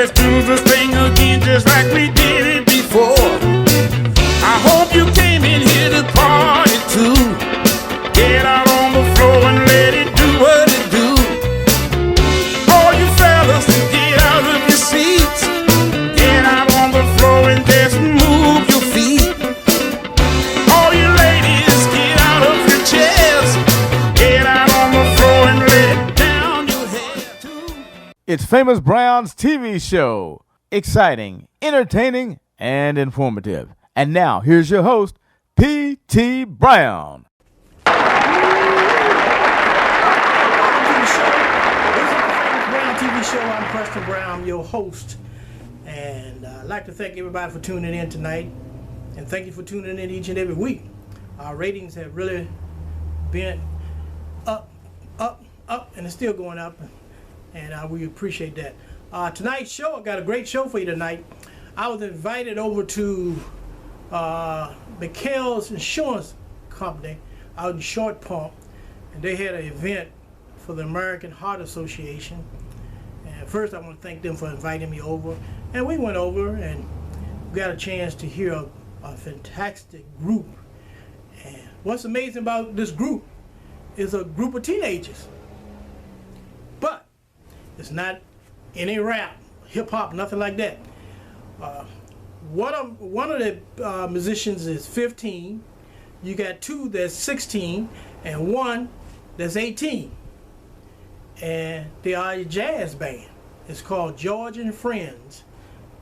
let's do this thing again just like we did it before. I hope you came in here to party too. Get out on the floor and let it do what it do. All you fellas, get out of your seats. Get out on the floor and just move your feet. All you ladies, get out of your chairs. Get out on the floor and let down your hair too. It's Famous Brown's TV show. Exciting, entertaining, and informative. And now, here's your host, P.T. Brown. This is the Famous Brown TV show. I'm Preston Brown, your host. And I'd like to thank everybody for tuning in tonight. And thank you for tuning in each and every week. Our ratings have really been up, and it's still going up. And we appreciate that. Tonight's show, I got a great show for you tonight. I was invited over to McHale's Insurance Company out in Short Pump, and they had an event for the American Heart Association. And first I want to thank them for inviting me over, and we went over and got a chance to hear a fantastic group. And what's amazing about this group is a group of teenagers, but it's not any rap, hip-hop, nothing like that. One of the musicians is 15. You got two that's 16 and one that's 18. And they are a jazz band. It's called George and Friends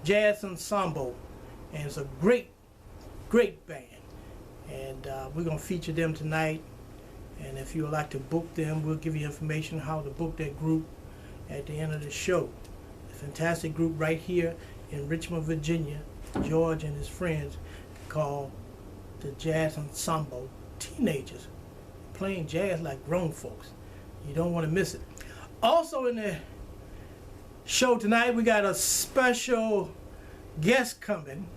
Jazz Ensemble. And it's a great, great band. And we're going to feature them tonight. And if you would like to book them, we'll give you information how to book that group at the end of the show. A fantastic group right here in Richmond, Virginia. George and his friends called the Jazz Ensemble. Teenagers playing jazz like grown folks. You don't want to miss it. Also in the show tonight, we got a special guest coming.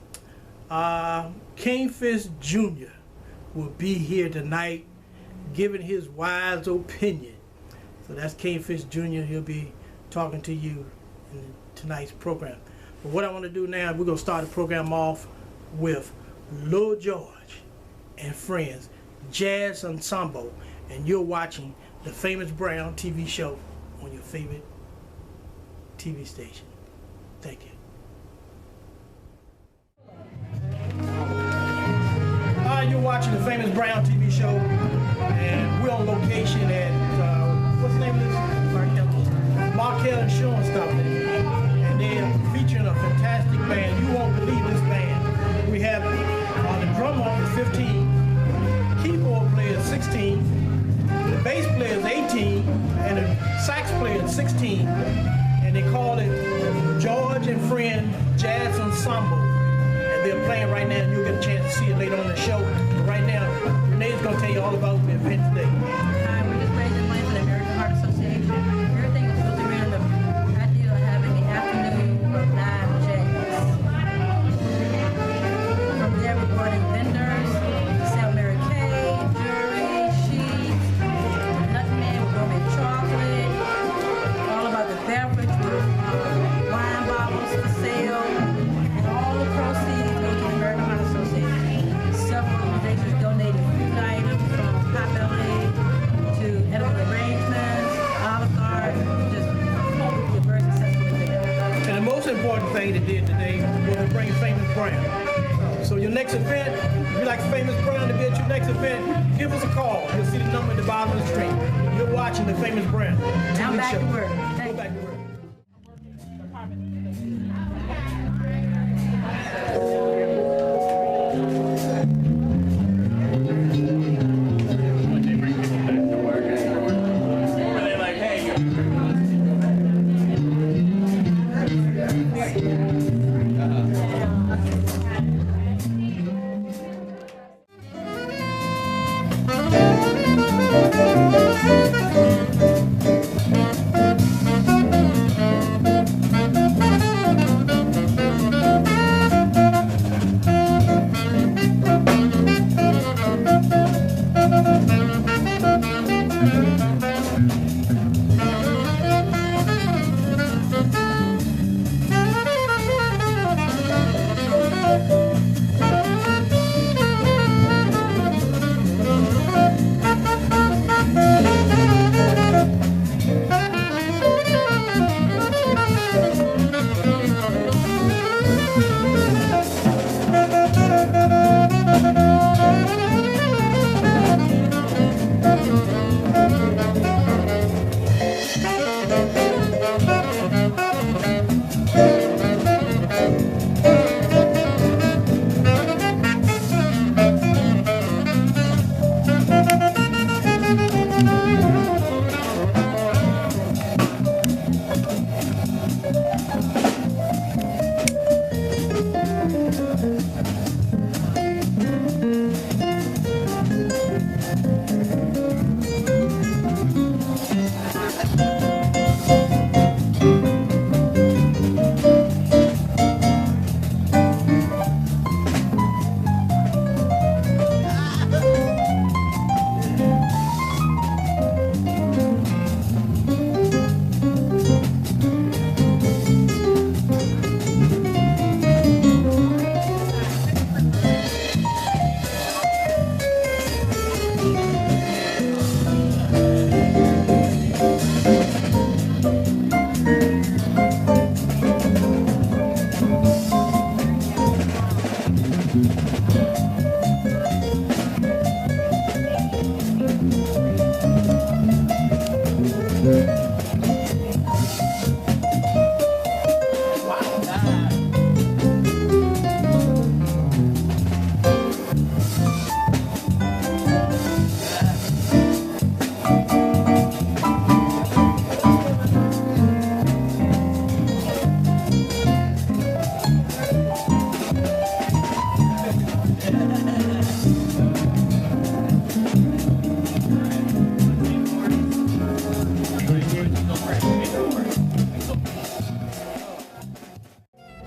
Kingfish Jr. will be here tonight giving his wise opinion. So that's Kingfish Jr. He'll be talking to you in tonight's program. But what I want to do now, we're going to start the program off with Lil George and Friends Jazz Ensemble. And you're watching the Famous Brown TV show on your favorite TV station. Thank you. You're watching the Famous Brown TV show. And we're on location at, what's the name of this? Markel Insurance Company. They're featuring a fantastic band. You won't believe this band. We have the drummer is 15, keyboard player is 16, the bass player is 18, and the sax player is 16. And they call it George and Friend Jazz Ensemble. And they're playing right now, and you'll get a chance to see it later on in the show. But right now, Renee's going to tell you all about the event today. Hi, we're just raising money for the American Heart Association. Everything is built around the idea of having an afternoon of live jazz. From there, we brought in vendors, sell Mary Kay, jewelry, sheets, nutmeg, we're going to make chocolate, all about the beverage with wine bottles for sale, and all the proceeds go to the American Heart Association. Several organizations donated food items from Potbelly to edible arrangements, Olive Garden, just a very successful event. And the most important thing they did today was to bring Famous Brown. So your next event, if you like Famous Brown to be at your next event, give us a call. You'll see the number at the bottom of the screen. You're watching the Famous Brown Now TV back show. to work. Go Thank back to work.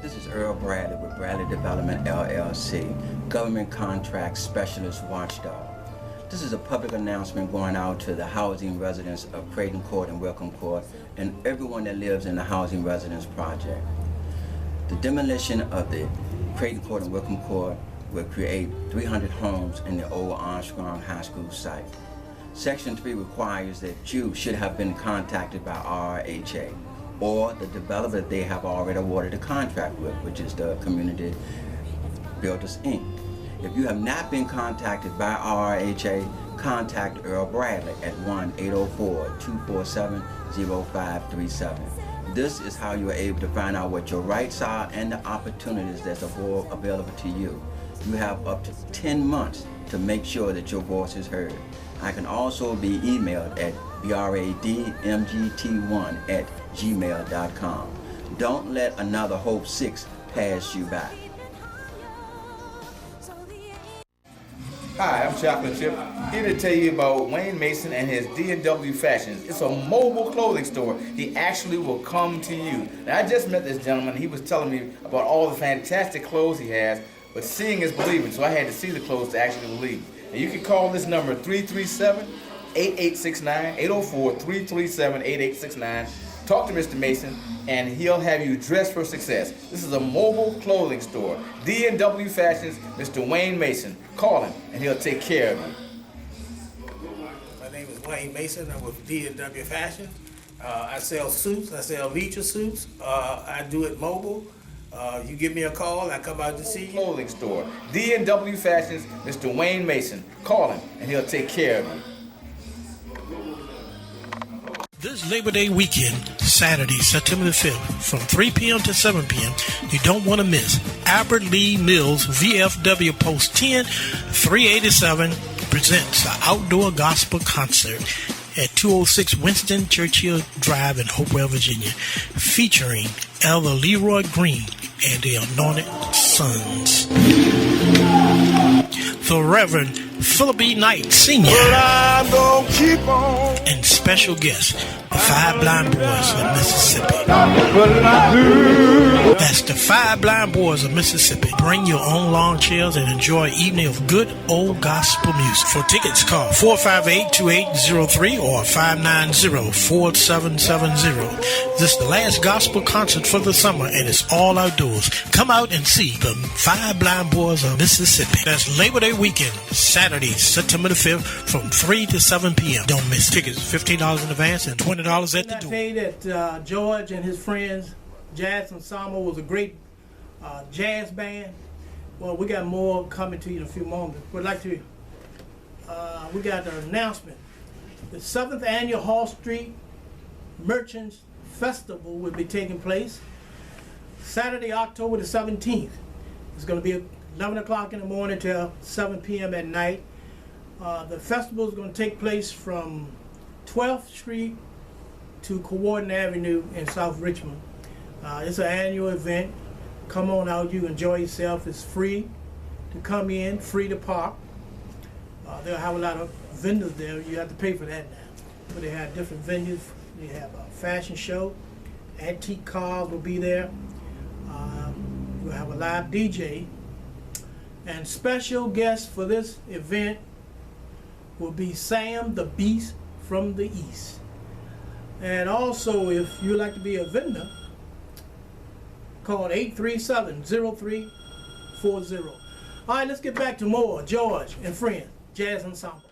This is Earl Bradley with Bradley Development LLC, Government Contract Specialist Watchdog. This is a public announcement going out to the housing residents of Creighton Court and Welcome Court and everyone that lives in the Housing Residence Project. The demolition of the Creighton Court and Welcome Court will create 300 homes in the old Armstrong High School site. Section 3 requires that you should have been contacted by RHA or the developer they have already awarded a contract with, which is the Community Builders Inc. If you have not been contacted by RHA, contact Earl Bradley at 1-804-247-0537. This is how you are able to find out what your rights are and the opportunities that's available to you. You have up to 10 months to make sure that your voice is heard. I can also be emailed at bradmgt1@gmail.com. Don't let another Hope 6 pass you by. Hi, I'm Chocolate Chip, here to tell you about Wayne Mason and his D&W Fashions. It's a mobile clothing store. He actually will come to you. Now, I just met this gentleman. He was telling me about all the fantastic clothes he has, but seeing is believing, so I had to see the clothes to actually believe. And you can call this number 337-8869, 804-337-8869. Talk to Mr. Mason, and he'll have you dressed for success. This is a mobile clothing store. D&W Fashions, Mr. Wayne Mason. Call him, and he'll take care of you. My name is Wayne Mason. I'm with D&W Fashion. I sell suits. I sell leisure suits. I do it mobile. You give me a call, I come out to see you. Clothing store. D&W Fashions, Mr. Wayne Mason. Call him, and he'll take care of you. This Labor Day weekend, Saturday, September the 5th, from 3 p.m. to 7 p.m., you don't want to miss Albert Lee Mills VFW Post 10, 387 presents the Outdoor Gospel Concert at 206 Winston Churchill Drive in Hopewell, Virginia, featuring Elder Leroy Green and the Anointed Sons. The Reverend Philip E. Knight Sr. and special guests, the Five Blind Boys of Mississippi. That's the Five Blind Boys of Mississippi. Bring your own lawn chairs and enjoy an evening of good old gospel music. For tickets, call 458-2803 or 590-4770. This is the last gospel concert for the summer, and it's all outdoors. Come out and see the Five Blind Boys of Mississippi. That's Labor Day weekend, Saturday, September the 5th, from 3 to 7 p.m. Don't miss. Tickets $15 in advance and $20 at the door. I tell you that George and his friends, Jazz Ensemble, was a great jazz band. Well, we got more coming to you in a few moments. We'd like to, we got an announcement. The 7th Annual Hall Street Merchants Festival will be taking place Saturday, October the 17th. It's going to be 11 o'clock in the morning till 7 p.m. at night. The festival is going to take place from 12th Street to Coordinate Avenue in South Richmond. It's an annual event. Come on out, you enjoy yourself. It's free to come in, free to park. They'll have a lot of vendors there. You have to pay for that now. But they have different venues. They have a fashion show. Antique cars will be there. We'll have a live DJ. And special guests for this event will be Sam the Beast from the East. And also, if you'd like to be a vendor, call 837-0340. All right, let's get back to more George and friends, Jazz Ensemble.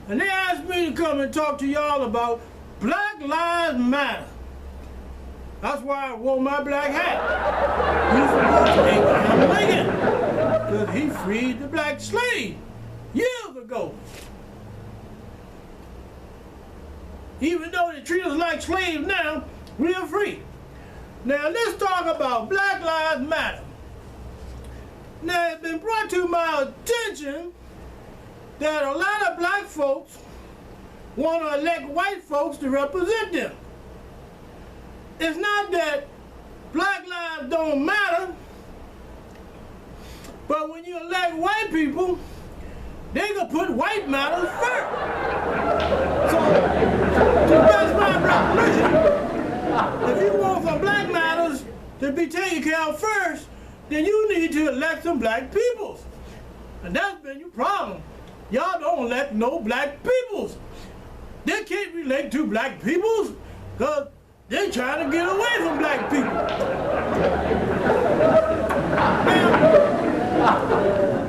and they asked me to come and talk to y'all about Black Lives Matter. That's why I wore my black hat. You forgot Abraham Lincoln, because he freed the black slave years ago. Even though they treat us like slaves now, we are free. Now let's talk about Black Lives Matter. Now it's been brought to my attention that a lot of black folks want to elect white folks to represent them. It's not that black lives don't matter, but when you elect white people, they can put white matters first. So, to best my revolution, if you want some black matters to be taken care of first, then you need to elect some black peoples. And that's been your problem. Y'all don't elect no black peoples. They can't relate to black peoples because they're trying to get away from black people.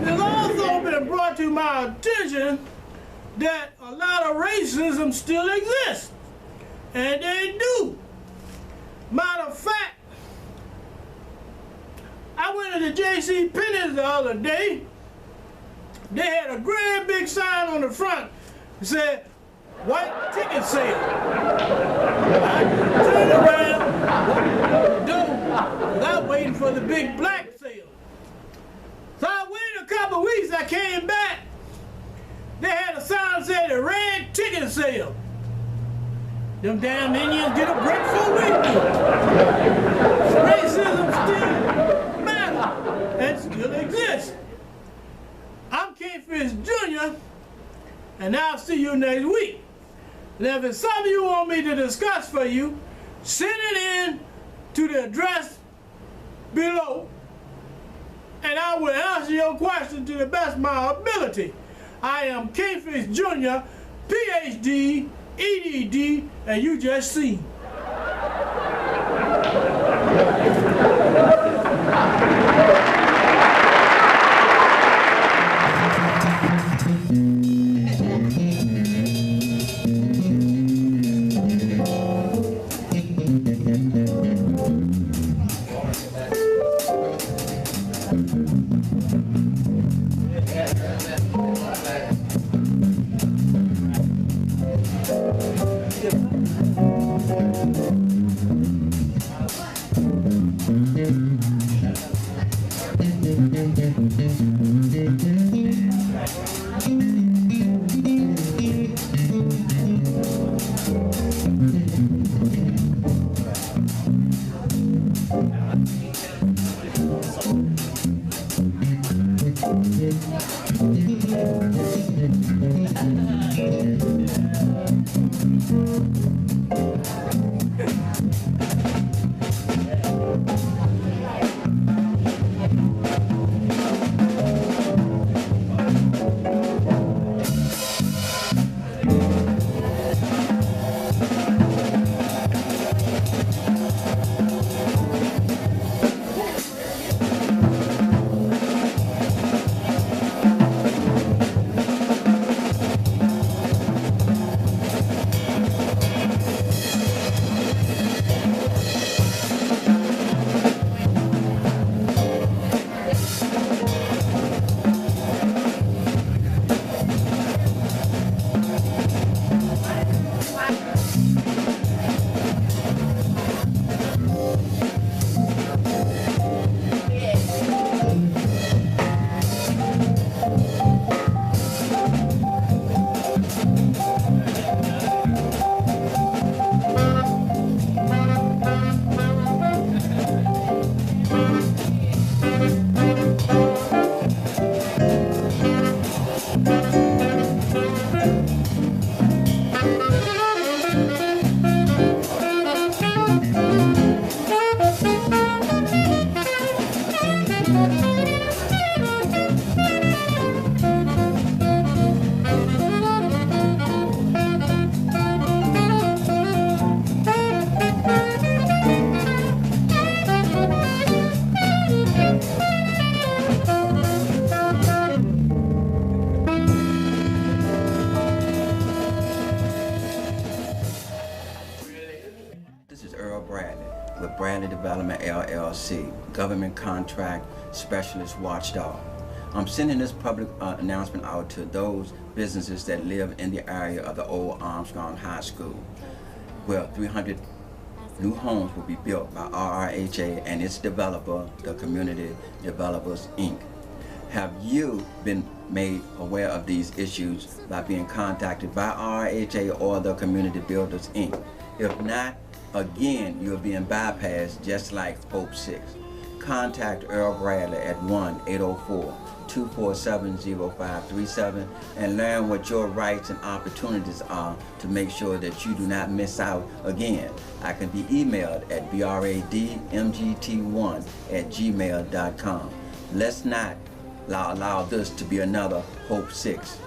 Now, it's also been brought to my attention that a lot of racism still exists. And they do. Matter of fact, I went to the J.C. Penney's the other day. They had a great big sign on the front that said, white ticket sale. I turned around, without waiting for the big black sale. So I waited a couple of weeks, I came back. They had a sign that said a red ticket sale. Them damn Indians get a break for we do. Racism still matters and still exists. I'm Kingfish Jr., and I'll see you next week. Now, if it's something you want me to discuss for you, send it in to the address below, and I will answer your question to the best of my ability. I am Kingfish Jr., PhD, EDD, and you just seen. with Bradley Development LLC, Government Contract Specialist Watchdog. I'm sending this public announcement out to those businesses that live in the area of the old Armstrong High School, where 300 new homes will be built by RRHA and its developer, the Community Developers, Inc. Have you been made aware of these issues by being contacted by RRHA or the Community Builders, Inc.? If not, again, you're being bypassed just like Hope 6. Contact Earl Bradley at 1-804-247-0537 and learn what your rights and opportunities are to make sure that you do not miss out again. I can be emailed at bradmgt1@gmail.com. Let's not allow this to be another Hope 6.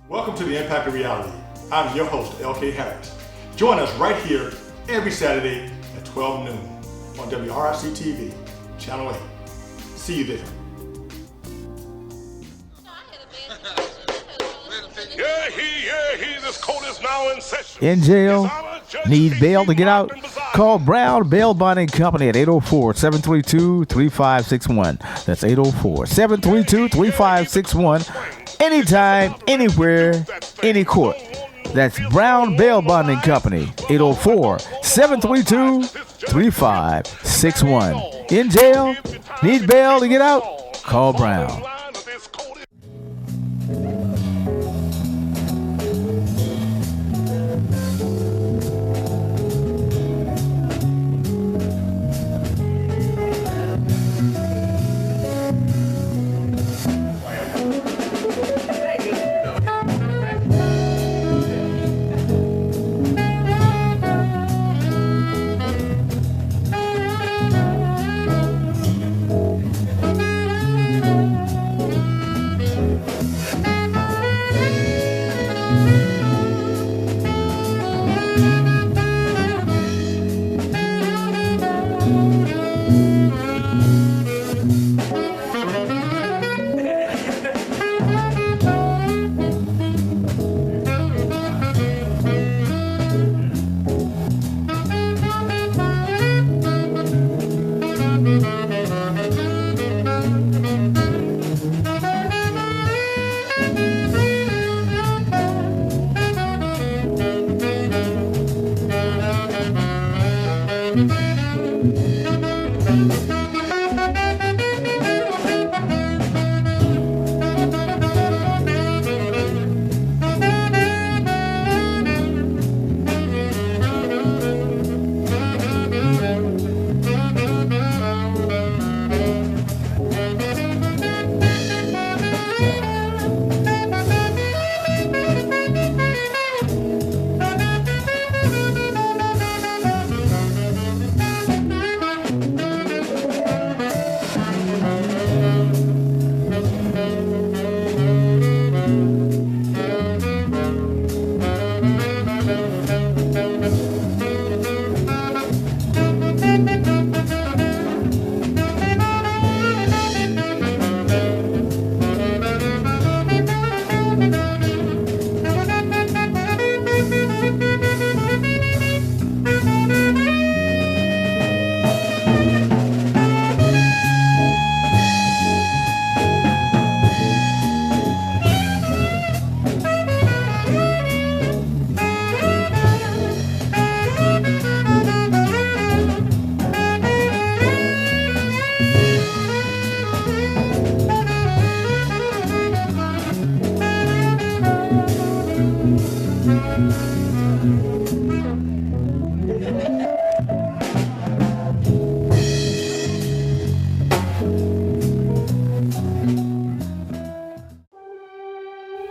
Welcome to the Impact of Reality. I'm your host, LK Harris. Join us right here every Saturday at 12 noon on WRIC TV, Channel 8. See you there. This court is now in session. In jail? Need bail to get out? Call Brown Bail Bonding Company at 804-732-3561. That's 804-732-3561. Anytime, anywhere, any court. That's Brown Bail Bonding Company, 804-732-3561. In jail? Need bail to get out? Call Brown.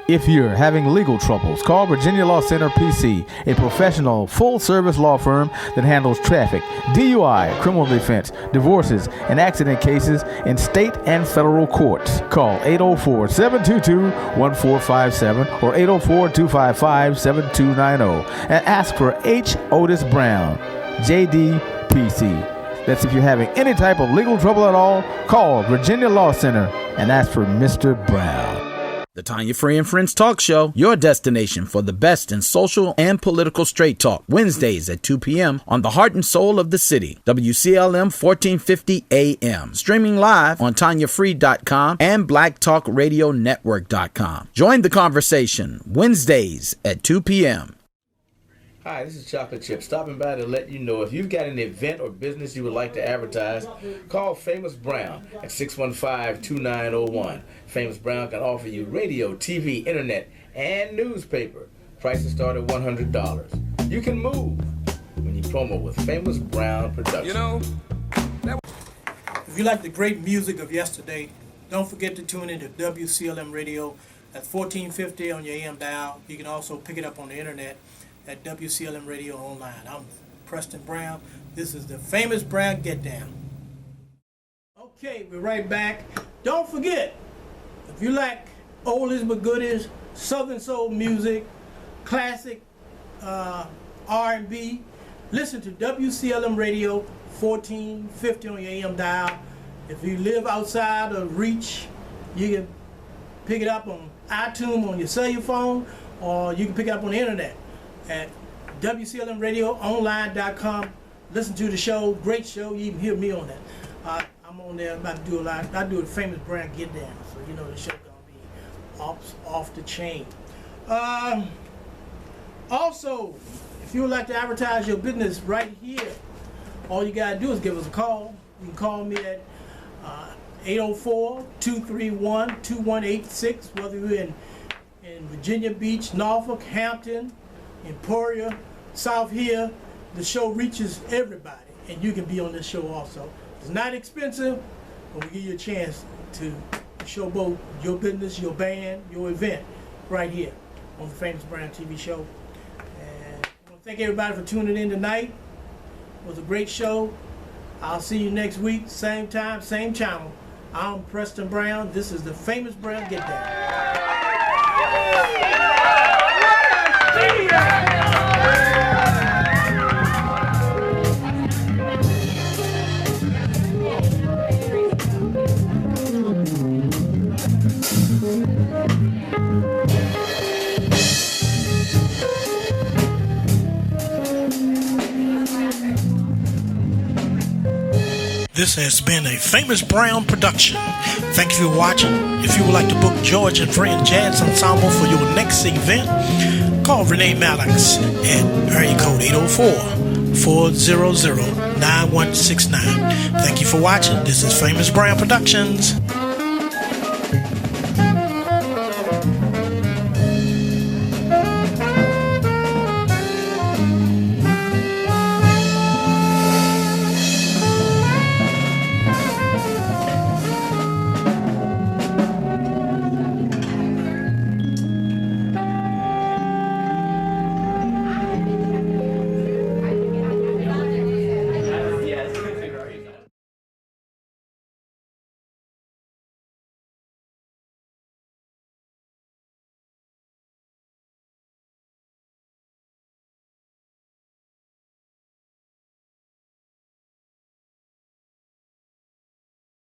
If you're having legal troubles, call Virginia Law Center PC, a professional, full-service law firm that handles traffic, DUI, criminal defense, divorces, and accident cases in state and federal courts. Call 804-722-1457 or 804-255-7290 and ask for H. Otis Brown, JDPC. That's if you're having any type of legal trouble at all, call Virginia Law Center and ask for Mr. Brown. The Tanya Free and Friends Talk Show, your destination for the best in social and political straight talk. Wednesdays at 2 p.m. on the heart and soul of the city. WCLM 1450 AM. Streaming live on TanyaFree.com and BlackTalkRadioNetwork.com. Join the conversation Wednesdays at 2 p.m. Hi, this is Chocolate Chip, stopping by to let you know if you've got an event or business you would like to advertise, call Famous Brown at 615-2901. Famous Brown can offer you radio, TV, internet, and newspaper. Prices start at $100. You can move when you promo with Famous Brown Productions. You know, If you like the great music of yesterday, don't forget to tune into WCLM Radio at 1450 on your AM dial. You can also pick it up on the internet at WCLM Radio Online. I'm Preston Brown. This is the Famous Brown Get Down. Okay, we're right back. Don't forget, if you like oldies but goodies, Southern soul music, classic R&B, listen to WCLM Radio 1450 on your AM dial. If you live outside of reach, you can pick it up on iTunes on your cellular phone, or you can pick it up on the internet at WCLMRadioOnline.com. Listen to the show, great show. You can hear me on that. I'm on there. I'm about to do a lot. I do a Famous Brown Get Down, so you know the show gonna be off the chain. Also, if you would like to advertise your business right here, all you gotta do is give us a call. You can call me at 804-231-2186, whether you're in Virginia Beach, Norfolk, Hampton, Emporia, South Hill. The show reaches everybody, and you can be on this show also. It's not expensive, but we give you a chance to show both your business, your band, your event right here on the Famous Brown TV show. And I want to thank everybody for tuning in tonight. It was a great show. I'll see you next week, same time, same channel. I'm Preston Brown. This is the Famous Brown Get Down. This has been a Famous Brown production. Thank you for watching. If you would like to book George and Friend Jazz Ensemble for your next event, call Renee Maddox at area code 804-400-9169. Thank you for watching. This is Famous Brown Productions.